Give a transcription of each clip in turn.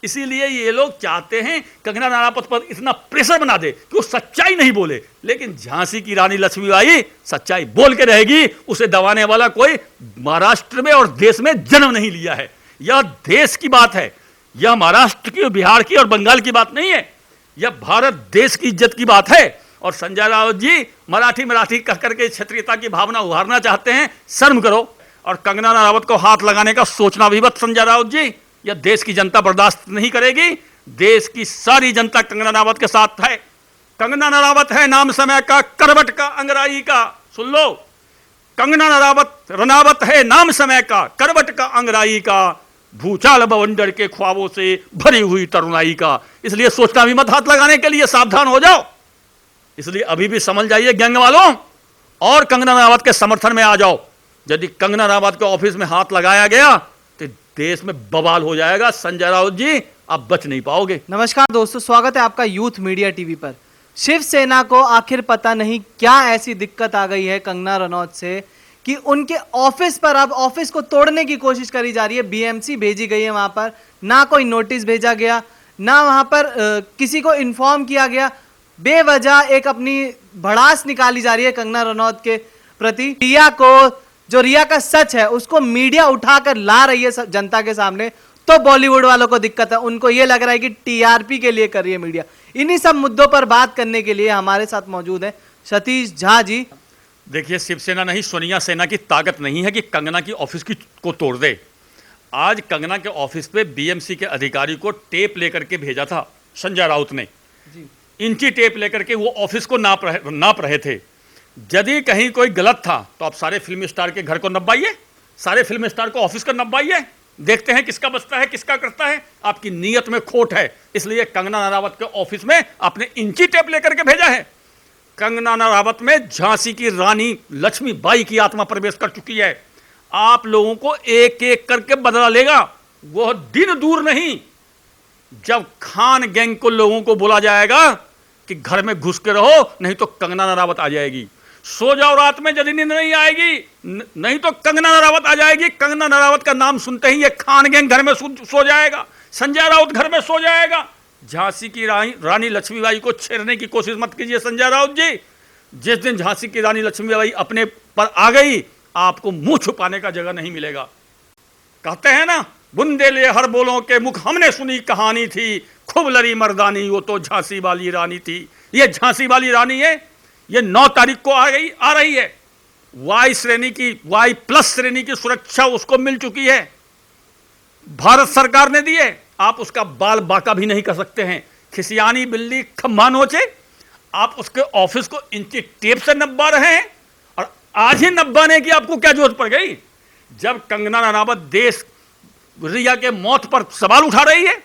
इसीलिए ये लोग चाहते हैं कंगना रनावत पर इतना प्रेशर बना दे कि वो सच्चाई नहीं बोले। लेकिन झांसी की रानी लक्ष्मीबाई सच्चाई बोल के रहेगी। उसे दबाने वाला कोई महाराष्ट्र में और देश में जन्म नहीं लिया है। यह देश की बात है, यह महाराष्ट्र की, बिहार की और बंगाल की बात नहीं है। यह भारत देश की इज्जत की बात है। और संजय राउत जी मराठी कह करके क्षेत्रीयता की भावना उभारना चाहते हैं, शर्म करो। और कंगना रनावत को हाथ लगाने का सोचना भी मत संजय राउत जी। यह देश की जनता बर्दाश्त नहीं करेगी। देश की सारी जनता कंगना रनावत के साथ है। कंगना रनावत है नाम समय का, करवट का, अंगराई का। सुन लो, कंगना रनावत है नाम समय का, करवट का, अंगराई का, भूचाल बवंडर के ख्वाबों से भरी हुई तरुणाई का। इसलिए सोचना भी मत हाथ लगाने के लिए, सावधान हो जाओ। इसलिए अभी भी समझ जाइए गैंग वालों, और कंगना रनावत के समर्थन में आ जाओ। यदि कंगना रनावत के ऑफिस में हाथ लगाया गया तो देश में बवाल हो जाएगा। संजय राउत जी, आप बच नहीं पाओगे। नमस्कार दोस्तों, स्वागत है आपका यूथ मीडिया टीवी पर। शिवसेना को आखिर पता नहीं क्या ऐसी दिक्कत आ गई है कंगना रनौत से कि उनके ऑफिस पर अब ऑफिस को तोड़ने की कोशिश करी जा रही है। बीएमसी भेजी गई है, वहां पर ना कोई नोटिस भेजा गया, ना वहां पर किसी को इन्फॉर्म किया गया। बेवजह एक अपनी भड़ास निकाली जा रही है कंगना रनौत के प्रति। रिया को, जो रिया का सच है उसको मीडिया उठाकर ला रही है जनता के सामने, तो बॉलीवुड वालों को दिक्कत है। उनको यह लग रहा है कि टीआरपी के लिए कर रही है मीडिया। इन्हीं सब मुद्दों पर बात करने के लिए हमारे साथ मौजूद है सतीश झा जी। देखिए, शिवसेना नहीं, सोनिया सेना की ताकत नहीं है कि कंगना की ऑफिस को तोड़ दे। आज कंगना के ऑफिस पे बीएमसी के अधिकारी को टेप लेकर के भेजा था संजय राउत ने। इंची टेप लेकर के वो ऑफिस को नाप रहे थे। यदि कहीं कोई गलत था तो आप सारे फिल्म स्टार के घर को नपवाइए, सारे फिल्म स्टार को ऑफिस को नपवाइए, देखते हैं किसका बचता है, किसका करता है। आपकी नीयत में खोट है, इसलिए कंगना रनावत के ऑफिस में आपने इंची टेप लेकर के भेजा है। कंगना रनावत में झांसी की रानी लक्ष्मीबाई की आत्मा प्रवेश कर चुकी है। आप लोगों को एक एक करके बदला लेगा। वह दिन दूर नहीं जब खान गैंग को लोगों को बोला जाएगा कि घर में घुस के रहो, नहीं तो कंगना रनावत आ जाएगी। सो जाओ रात में, यदि नींद नहीं आएगी, नहीं तो कंगना रनावत आ जाएगी। कंगना रनावत का नाम सुनते ही ये खान गैंग घर में सो जाएगा, संजय राउत घर में सो जाएगा। झांसी की रानी लक्ष्मीबाई को छेड़ने की कोशिश मत कीजिए संजय राउत जी। जिस दिन झांसी की रानी लक्ष्मीबाई अपने पर आ गई, आपको मुंह छुपाने का जगह नहीं मिलेगा। कहते हैं ना, बुंदेले हर बोलों के मुख हमने सुनी कहानी थी, खूब लड़ी मर्दानी वो तो झांसी वाली रानी थी। ये झांसी वाली रानी है, ये 9 तारीख को आ रही है। Y+ श्रेणी की सुरक्षा उसको मिल चुकी है, भारत सरकार ने दी है। आप उसका बाल बाका भी नहीं कर सकते हैं। खिसियानी बिल्ली खम्भा नोचे, आप उसके ऑफिस को इंची टेप से नब्बा रहे हैं। और आज ही नब्बाने की आपको क्या जरूरत पड़ गई? जब कंगना रनावत देश रिया के मौत पर सवाल उठा रही है,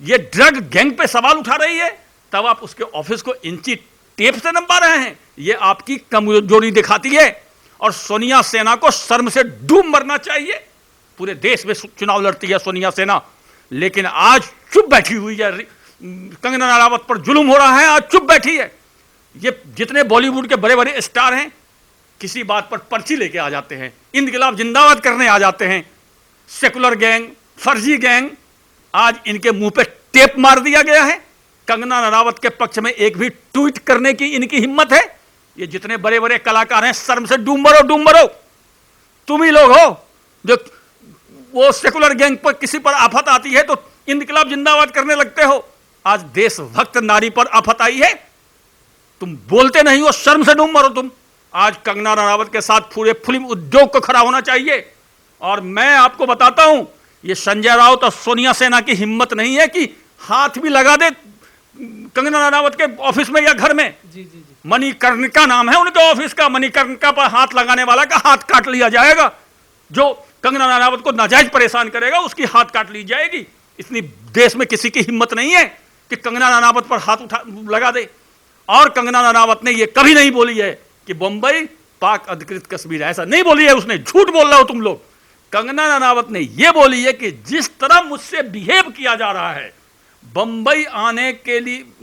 ये ड्रग गैंग पे सवाल उठा रही है, तब आप उसके ऑफिस को इंची टेप से नंबा रहे हैं। ये आपकी कमजोरी दिखाती है। और सोनिया सेना को शर्म से डूब मरना चाहिए। पूरे देश में चुनाव लड़ती है सोनिया सेना, लेकिन आज चुप बैठी हुई है। कंगना रनावत पर जुल्म हो रहा है, आज चुप बैठी है। ये जितने बॉलीवुड के बड़े बड़े स्टार हैं, किसी बात पर पर्ची लेके आ जाते हैं, इनकलाब जिंदाबाद करने आ जाते हैं। सेकुलर गैंग, फर्जी गैंग, आज इनके मुंह पे टेप मार दिया गया है। कंगना रनावत के पक्ष में एक भी ट्वीट करने की इनकी हिम्मत है? ये जितने बड़े बड़े कलाकार हैं, शर्म से डूब मरो। तुम ही लोग हो जो वो सेकुलर गैंग पर किसी पर आफत आती है तो इनकलाब जिंदाबाद करने लगते हो। आज देशभक्त नारी पर आफत आई है, तुम बोलते नहीं हो, शर्म से डूब मरो तुम। आज कंगना रनावत के साथ पूरे फिल्म उद्योग को खड़ा होना चाहिए। और मैं आपको बताता हूं, ये संजय राउत और सोनिया सेना की हिम्मत नहीं है कि हाथ भी लगा दे कंगना रनावत के ऑफिस में या घर में। जी। मणिकर्णिका नाम है उनके ऑफिस का। मणिकर्णिका पर हाथ लगाने वाला का हाथ काट लिया जाएगा। जो कंगना रनावत को नाजायज परेशान करेगा, उसकी हाथ काट ली जाएगी। इतनी देश में किसी की हिम्मत नहीं है कि कंगना रनावत पर हाथ लगा दे। और कंगना रनावत ने यह कभी नहीं बोली है कि बंबई पाक अधिकृत कश्मीर, ऐसा नहीं बोली है उसने। झूठ बोल रहे हो तुम लोग। कंगना रनावत ने यह बोली है कि जिस तरह मुझसे बिहेव किया जा रहा है, बंबई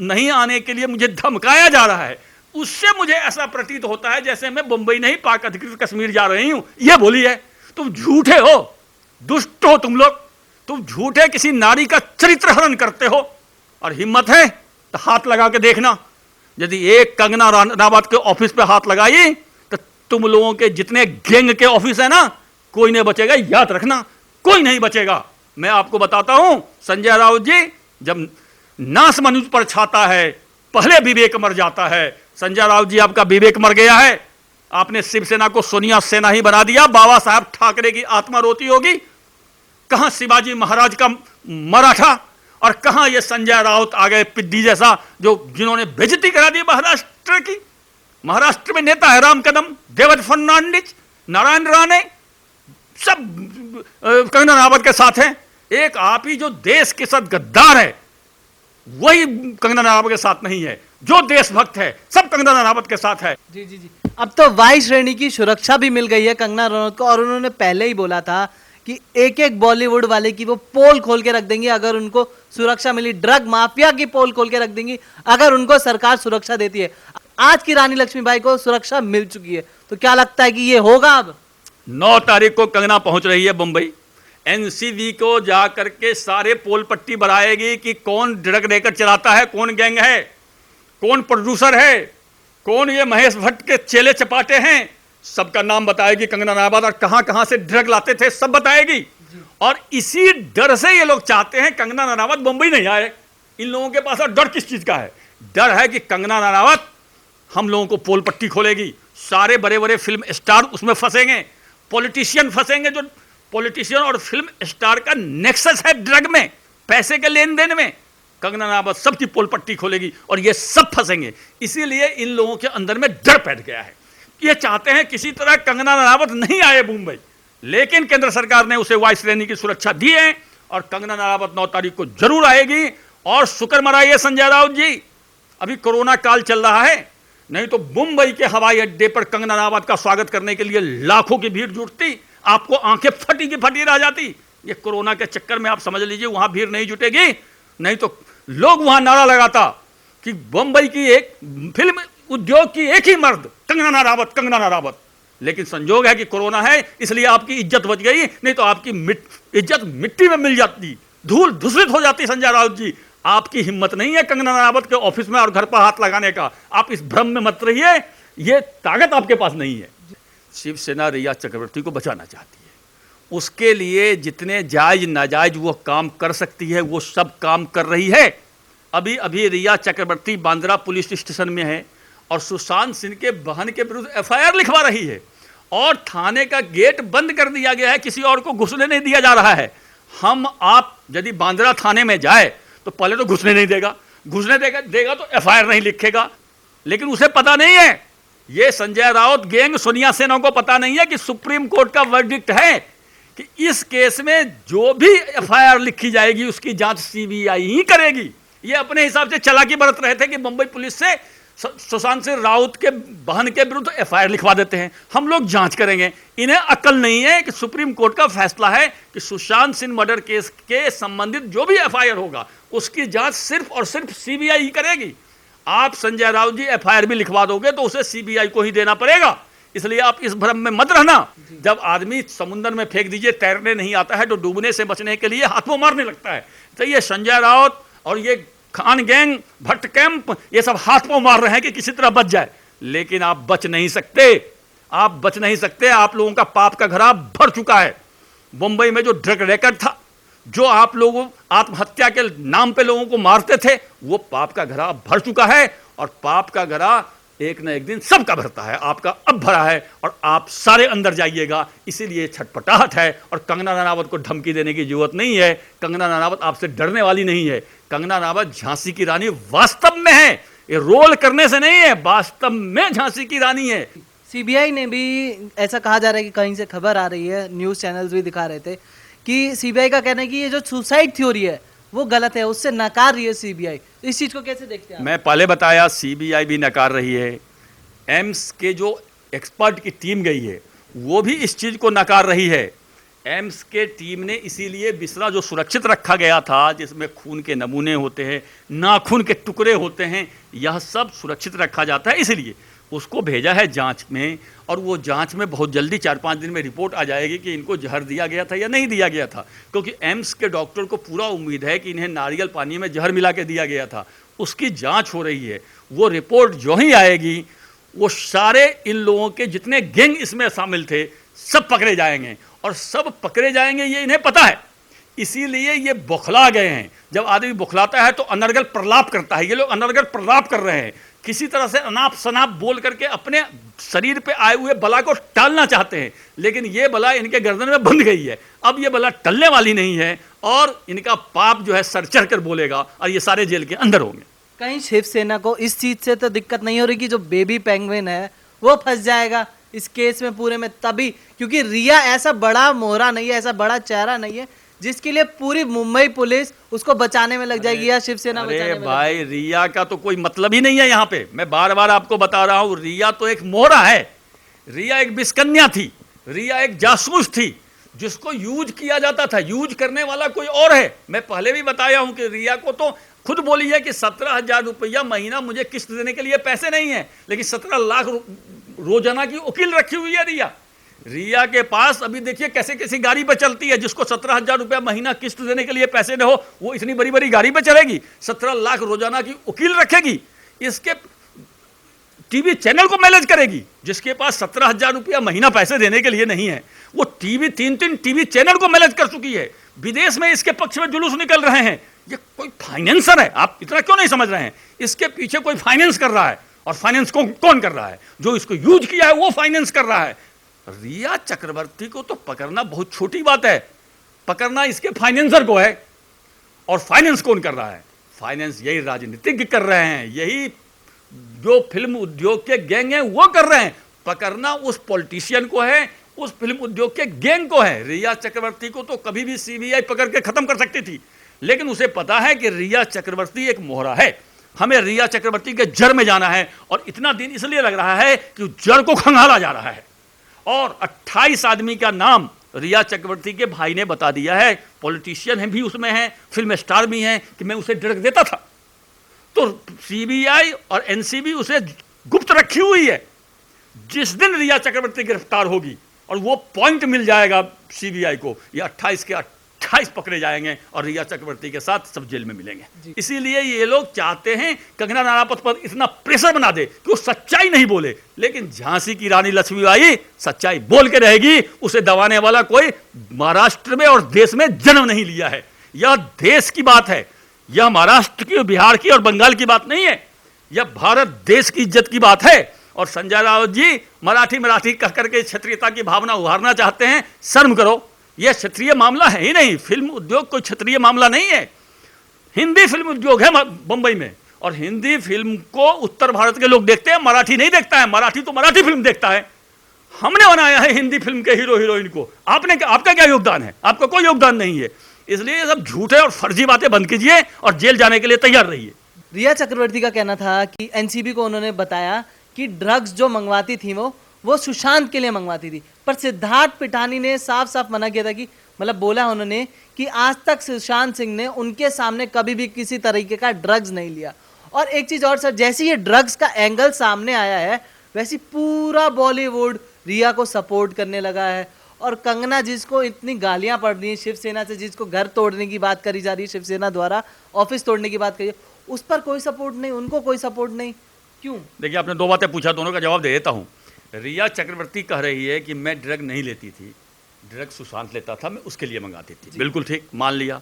नहीं आने के लिए मुझे धमकाया जा रहा है, उससे मुझे ऐसा प्रतीत होता है जैसे मैं बंबई नहीं पाक अधिकृत कश्मीर जा रही हूं। यह बोली है। तुम झूठे हो, दुष्ट हो तुम लोग। तुम झूठे किसी नारी का चरित्र हरण करते हो और हिम्मत है तो हाथ लगा के देखना। यदि एक कंगना रनावत के ऑफिस पे हाथ लगाई तो तुम लोगों के जितने गैंग के ऑफिस है ना, कोई नहीं बचेगा, याद रखना, कोई नहीं बचेगा। मैं आपको बताता हूं, संजय राउत जी, जब नाश मनुष्य पर छाता है पहले विवेक मर जाता है। संजय राउत जी, आपका विवेक मर गया है। आपने शिवसेना को सोनिया सेना ही बना दिया। बाबा साहब ठाकरे की आत्मा रोती होगी। कहां शिवाजी महाराज का मराठा और कहां ये संजय राउत आ गए पिद्दी जैसा, जिन्होंने बेइज्जती करा दी महाराष्ट्र की। महाराष्ट्र में नेता है राम कदम, देवेंद्र फडणवीस, नारायण राणे, सब कंगना रनावत के साथ हैं। एक आप ही जो देश के साथ गद्दार है, वही कंगना रनावत के साथ नहीं है। जो देशभक्त है सब कंगना रनावत के साथ है। जी जी जी। अब तो वाई श्रेणी की सुरक्षा भी मिल गई है कंगना रनौत को, और उन्होंने पहले ही बोला था कि एक एक बॉलीवुड वाले की वो पोल खोल के रख देंगे अगर उनको सुरक्षा मिली। ड्रग माफिया की पोल खोल के रख देंगी अगर उनको सरकार सुरक्षा देती है। आज की रानी लक्ष्मीबाई को सुरक्षा मिल चुकी है, तो क्या लगता है कि ये होगा? अब 9 तारीख को कंगना पहुंच रही है मुंबई। एनसीबी को जाकर के सारे पोल पट्टी बनाएगी कि कौन ड्रग लेकर चलाता है, कौन गैंग है, कौन प्रोड्यूसर है, कौन ये महेश भट्ट के चेले चपाटे हैं, सबका नाम बताएगी कंगना रनावत। और कहां कहां से ड्रग लाते थे सब बताएगी। और इसी डर से ये लोग चाहते हैं कंगना रनावत मुंबई नहीं आए। इन लोगों के पास डर किस चीज का है? डर है कि कंगना रनावत हम लोगों को पोल पट्टी खोलेगी। सारे बड़े बड़े फिल्म स्टार उसमें फंसेंगे, पॉलिटिशियन फंसेंगे। जो पॉलिटिशियन और फिल्म स्टार का नेक्सस है ड्रग में, पैसे के लेन देन में, कंगना रनावत सबकी पोल पट्टी खोलेगी और ये सब फंसेंगे। इसीलिए इन लोगों के अंदर में डर बैठ गया है। ये चाहते हैं किसी तरह कंगना रनावत नहीं आए मुंबई, लेकिन केंद्र सरकार ने उसे वाई श्रेणी की सुरक्षा दी है और कंगना रनावत 9 तारीख को जरूर आएगी। और शुक्र मनाइए संजय राउत जी, अभी कोरोना काल चल रहा है, नहीं तो मुंबई के हवाई अड्डे पर कंगना रनावत का स्वागत करने के लिए लाखों की भीड़ जुटती, आपको आंखें फटी की फटी रह जाती। ये कोरोना के चक्कर में आप समझ लीजिए वहां भीड़ नहीं जुटेगी, नहीं तो लोग वहां नारा लगाता कि मुंबई की एक फिल्म उद्योग की एक ही मर्द कंगना रनावत, कंगना रनावत। लेकिन संजोग है कि कोरोना है, इसलिए आपकी इज्जत बच गई, नहीं तो आपकी इज्जत मिट्टी में मिल जाती, धूल धूसरित हो जाती। संजय राउत जी, आपकी हिम्मत नहीं है कंगना रनावत के ऑफिस में और घर पर हाथ लगाने का। आप इस भ्रम में मत रहिए, ये ताकत आपके पास नहीं है। शिवसेना रिया चक्रवर्ती को बचाना चाहती है, उसके लिए जितने जायज नाजायज वो काम कर सकती है वो सब काम कर रही है। अभी अभी रिया चक्रवर्ती बांद्रा पुलिस स्टेशन में है और सुशांत सिंह के बहन के विरुद्ध एफआईआर लिखवा रही है और थाने का गेट बंद कर दिया गया है, किसी और को घुसने नहीं दिया जा रहा है। हम आप यदि बांद्रा थाने में जाए तो पहले तो घुसने नहीं देगा, घुसने देगा तो एफआईआर नहीं लिखेगा। लेकिन उसे पता नहीं है, ये संजय राउत गैंग सोनिया सेना को पता नहीं है कि सुप्रीम कोर्ट का वर्डिक्ट है कि इस केस में जो भी एफआईआर लिखी जाएगी उसकी जांच सीबीआई ही करेगी। ये अपने हिसाब से चालाकी बरत रहे थे कि मुंबई पुलिस से सुशांत सिंह राउत के बहन के विरुद्ध एफआईआर लिखवा देते हैं, हम लोग जांच करेंगे। इन्हें अकल नहीं है कि सुप्रीम कोर्ट का फैसला है कि सुशांत सिंह मर्डर केस के संबंधित जो भी एफआईआर होगा उसकी जांच सिर्फ और सिर्फ सीबीआई ही करेगी। आप संजय राउत जी एफआईआर भी लिखवा दोगे तो उसे सीबीआई को ही देना पड़ेगा। इसलिए आप इस भ्रम में मत रहना। जब आदमी समुद्र में फेंक दीजिए, तैरने नहीं आता है तो डूबने से बचने के लिए हाथों मारने लगता है। तो ये संजय राउत और ये खान गैंग, भट्ट कैंप, ये सब हाथ पांव मार रहे हैं कि किसी तरह बच जाए, लेकिन आप बच नहीं सकते, आप बच नहीं सकते। आप लोगों का पाप का घड़ा भर चुका है। मुंबई में जो ड्रग रैकेट था, जो आप लोगों आत्महत्या के नाम पे लोगों को मारते थे, वो पाप का घड़ा भर चुका है और पाप का घड़ा एक न एक दिन सबका भरता है। आपका अब भरा है और आप सारे अंदर जाइएगा। इसीलिए छटपटाहट है और कंगना रनावत को धमकी देने की जरूरत नहीं है। कंगना रनावत आपसे डरने वाली नहीं है। कंगना रनावत झांसी की रानी वास्तव में है, ये रोल करने से नहीं है, वास्तव में झांसी की रानी है। सीबीआई ने भी ऐसा कहा जा रहा है कि कहीं से खबर आ रही है, न्यूज़ चैनल्स भी दिखा रहे थे कि सीबीआई का कहना है कि ये जो सुसाइड थ्योरी है वो गलत है, उससे नकार रही है सीबीआई। इस चीज को कैसे देखते हैं? मैं पहले बताया, सीबीआई भी नकार रही है। एम्स के जो एक्सपर्ट की टीम गई है वो भी इस चीज को नकार रही है। एम्स के टीम ने इसीलिए बिस्तरा जो सुरक्षित रखा गया था, जिसमें खून के नमूने होते हैं, नाखून के टुकड़े होते हैं, यह सब सुरक्षित रखा जाता है। इसलिए उसको भेजा है जांच में, और वो जांच में बहुत जल्दी 4-5 दिन में रिपोर्ट आ जाएगी कि इनको जहर दिया गया था या नहीं दिया गया था, क्योंकि एम्स के डॉक्टर को पूरा उम्मीद है कि इन्हें नारियल पानी में जहर मिला के दिया गया था। उसकी जांच हो रही है। वो रिपोर्ट जो ही आएगी, वो सारे इन लोगों के जितने गैंग इसमें शामिल थे सब पकड़े जाएंगे, और सब पकड़े जाएंगे ये इन्हें पता है। इसीलिए ये बौखला गए हैं। जब आदमी बौखलाता है तो अनर्गल प्रलाप करता है। ये लोग अनर्गल प्रलाप कर रहे हैं, किसी तरह से अनाप शनाप बोल करके अपने शरीर पे आए हुए बला को टालना चाहते हैं, लेकिन ये बला इनके गर्दन में बंध गई है। अब ये बला टलने वाली नहीं है, और इनका पाप जो है सर चढ़ कर बोलेगा, और ये सारे जेल के अंदर होंगे। कहीं शिवसेना को इस चीज से तो दिक्कत नहीं हो रही कि जो बेबी पेंगुइन है वो फंस जाएगा इस केस में पूरे में? तभी क्योंकि रिया ऐसा बड़ा मोहरा नहीं है, ऐसा बड़ा चेहरा नहीं है जिसके लिए पूरी मुंबई पुलिस उसको बचाने में लग जाएगी या शिवसेना बचाने अरे में भाई, रिया का तो कोई मतलब ही नहीं है यहाँ पे। मैं बार बार आपको बता रहा हूँ, रिया तो एक मोहरा है। रिया एक बिस्कन्या थी, रिया एक जासूस थी जिसको यूज किया जाता था। यूज करने वाला कोई और है। मैं पहले भी बताया हूं कि रिया को तो खुद बोली है कि 17,000 रुपया महीना मुझे किस्त देने के लिए पैसे नहीं है, लेकिन 17 लाख रोजाना की वकील रखी हुई है रिया। रिया के पास अभी देखिए कैसे कैसी गाड़ी पे चलती है। जिसको 17,000 रुपया महीना किस्त देने के लिए पैसे न हो, वो इतनी बड़ी बड़ी गाड़ी पे चलेगी, 17 लाख रोजाना की वकील रखेगी, इसके टीवी चैनल को मैनेज करेगी। जिसके पास 17,000 रुपया महीना पैसे देने के लिए नहीं है, वो टीवी 3-3 टीवी चैनल को मैनेज कर चुकी है। विदेश में इसके पक्ष में जुलूस निकल रहे हैं। ये कोई फाइनेंसर है। आप इतना क्यों नहीं समझ रहे हैं? इसके पीछे कोई फाइनेंस कर रहा है, और फाइनेंस कौन कर रहा है? जो इसको यूज किया है वो फाइनेंस कर रहा है। रिया चक्रवर्ती को तो पकड़ना बहुत छोटी बात है, पकड़ना इसके फाइनेंसर को है। और फाइनेंस कौन कर रहा है? फाइनेंस यही राजनीतिज्ञ कर रहे हैं, यही जो फिल्म उद्योग के गैंग हैं वो कर रहे हैं। पकड़ना उस पॉलिटिशियन को है, उस फिल्म उद्योग के गैंग को है। रिया चक्रवर्ती को तो कभी भी सीबीआई पकड़ के खत्म कर सकती थी, लेकिन उसे पता है कि रिया चक्रवर्ती एक मोहरा है। हमें रिया चक्रवर्ती के जड़ में जाना है, और इतना दिन इसलिए लग रहा है कि जड़ को खंगाला जा रहा है। और 28 आदमी का नाम रिया चक्रवर्ती के भाई ने बता दिया है। पॉलिटिशियन है भी उसमें है, फिल्म स्टार भी हैं, कि मैं उसे ड्रग देता था। तो सीबीआई और एनसीबी उसे गुप्त रखी हुई है। जिस दिन रिया चक्रवर्ती गिरफ्तार होगी और वो पॉइंट मिल जाएगा सीबीआई को, ये 28 के 28 पकड़े जाएंगे, और रिया चक्रवर्ती के साथ सब जेल में मिलेंगे। इसीलिए ये लोग चाहते हैं कंगना रनावत पर इतना प्रेशर बना दे कि वो सच्चाई नहीं बोले। लेकिन झांसी की रानी लक्ष्मीबाई सच्चाई बोल के रहेगी। उसे दबाने वाला कोई महाराष्ट्र में और देश में जन्म नहीं लिया है। यह देश की बात है, यह महाराष्ट्र की, बिहार की और बंगाल की बात नहीं है। यह भारत देश की इज्जत की बात है। और संजय राउत जी मराठी कह करके क्षेत्रीयता की भावना उभारना चाहते हैं। शर्म करो, यह क्षेत्रीय मामला है ही नहीं। फिल्म उद्योग कोई क्षेत्रीय मामला नहीं है। हिंदी फिल्म उद्योग है बंबई में, और हिंदी फिल्म को उत्तर भारत के लोग देखते हैं, मराठी नहीं देखता है। मराठी तो मराठी फिल्म देखता है। हमने बनाया है हिंदी फिल्म के हीरो हीरोइन को। आपका क्या योगदान है? आपका कोई योगदान नहीं है। इसलिए सब झूठे और फर्जी बातें बंद कीजिए और जेल जाने के लिए तैयार रहिए। रिया चक्रवर्ती का कहना था कि एनसीबी को उन्होंने बताया कि ड्रग्स जो मंगवाती थी वो सुशांत के लिए मंगवाती थी, पर सिद्धार्थ पिठानी ने साफ साफ मना किया था कि मतलब बोला उन्होंने कि आज तक सुशांत सिंह ने उनके सामने कभी भी किसी तरीके का ड्रग्स नहीं लिया। और एक चीज और सर, जैसे ये ड्रग्स का एंगल सामने आया है, वैसे पूरा बॉलीवुड रिया को सपोर्ट करने लगा है। और कंगना जिसको इतनी गालियां पड़ रही है शिवसेना से, जिसको घर तोड़ने की बात करी जा रही है शिवसेना द्वारा, ऑफिस तोड़ने की बात करी, उस पर कोई सपोर्ट नहीं, उनको कोई सपोर्ट नहीं। क्यों? देखिए, आपने दो बातें पूछा, दोनों का जवाब दे देता हूँ। रिया चक्रवर्ती कह रही है कि मैं ड्रग नहीं लेती थी, ड्रग सुशांत लेता था, मैं उसके लिए मंगाती थी। बिल्कुल ठीक, मान लिया।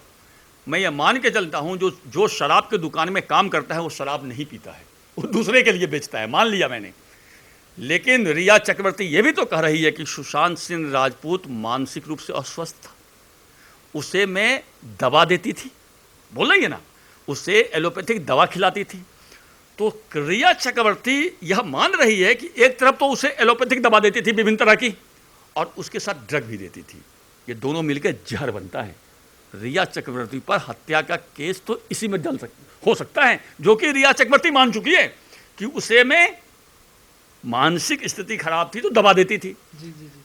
मैं ये मान के चलता हूँ जो शराब की दुकान में काम करता है वो शराब नहीं पीता है, वो दूसरे के लिए बेचता है, मान लिया मैंने। लेकिन रिया चक्रवर्ती ये भी तो कह रही है कि सुशांत सिंह राजपूत मानसिक रूप से अस्वस्थ था, उसे मैं दवा देती थी, बोल रही है ना, उसे एलोपैथिक दवा खिलाती थी। तो रिया चक्रवर्ती यह मान रही है कि एक तरफ तो उसे एलोपैथिक दवा देती थी विभिन्न तरह की, और उसके साथ ड्रग भी देती थी। ये दोनों मिलकर जहर बनता है। रिया चक्रवर्ती पर हत्या का केस तो इसी में हो सकता है, जो कि रिया चक्रवर्ती मान चुकी है कि उसे में मानसिक स्थिति खराब थी तो दवा देती थी,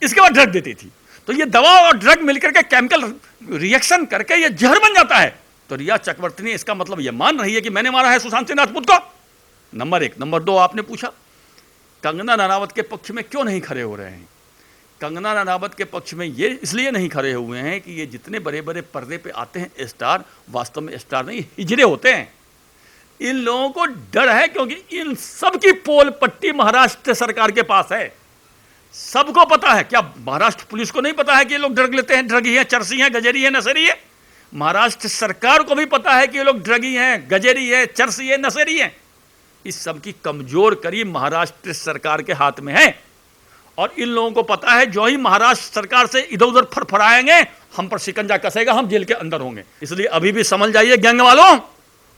इसके बाद ड्रग देती थी। तो ये दवा और ड्रग मिलकर के केमिकल रिएक्शन करके ये जहर बन जाता है। तो रिया चक्रवर्ती ने इसका मतलब ये मान रही है कि मैंने मारा है सुशांत सिंह राजपूत को, नंबर 1। नंबर 2, आपने पूछा कंगना रनावत के पक्ष में क्यों नहीं खड़े हो रहे हैं? कंगना रनावत के पक्ष में ये इसलिए नहीं खड़े हुए हैं कि ये जितने बड़े बड़े पर्दे पे आते हैं स्टार, वास्तव में स्टार नहीं, हिजड़े होते हैं। इन लोगों को डर है क्योंकि इन सब की पोल पट्टी महाराष्ट्र सरकार के पास है। सबको पता है। क्या महाराष्ट्र पुलिस को नहीं पता है कि ये लोग ड्रग लेते हैं, ड्रगी हैं, चरसी हैं, गजेरी हैं, नशेरी है? महाराष्ट्र सरकार को भी पता है कि ये लोग ड्रगी हैं, गजेरी है, चरसी है, नशेरी हैं। इस सब की कमजोर कड़ी महाराष्ट्र सरकार के हाथ में है और इन लोगों को पता है जो ही महाराष्ट्र सरकार से इधर उधर फड़फड़ाएंगे हम पर शिकंजा कसेगा, हम जेल के अंदर होंगे। इसलिए अभी भी समझ जाइए गैंग वालों,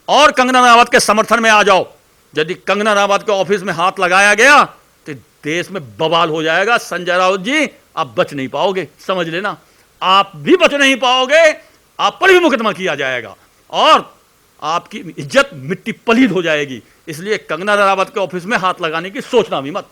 और कंगना रनावत के समर्थन में आ जाओ। यदि कंगना रनावत के ऑफिस में हाथ लगाया गया तो देश में बवाल हो जाएगा। संजय राउत जी, आप बच नहीं पाओगे, समझ लेना, आप भी बच नहीं पाओगे। आप पर भी मुकदमा किया जाएगा और आपकी इज्जत मिट्टी पलीद हो जाएगी। इसलिए कंगना रनावत के ऑफिस में हाथ लगाने की सोचना भी मत।